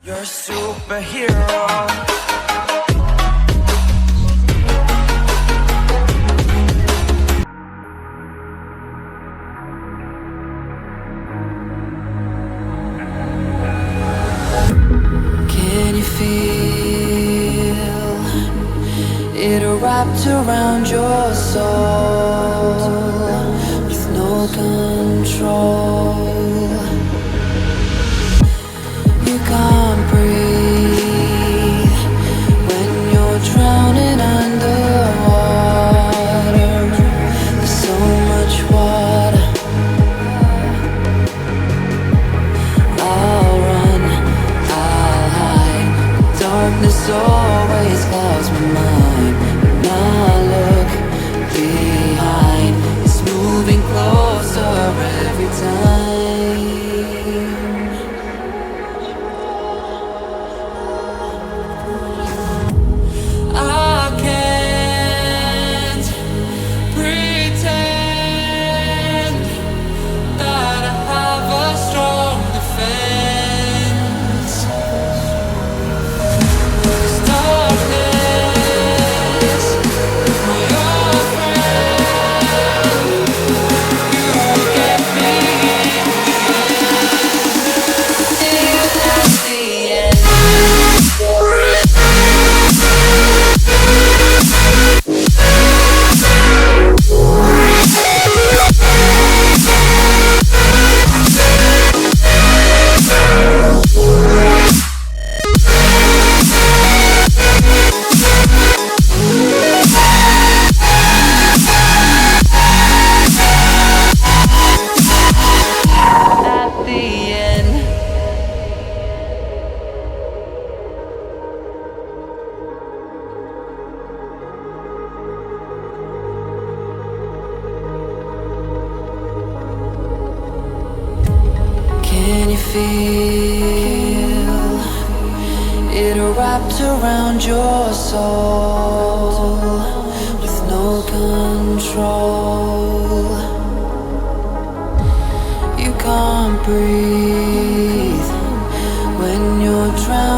You're a superhero. Can you feel it wrapped around your soul with no control? You can't breathe when you're drowning underwater. There's so much water. I'll run, I'll hide. Darkness always clouds my mind. When I look behind, it's moving closer every time. I can't pretend that I have a strong defense. 'Cause darkness, my old friend, you get me till at the end. At the end. Can you feel it wrapped around your soul with no control? You can't breathe when you're drowning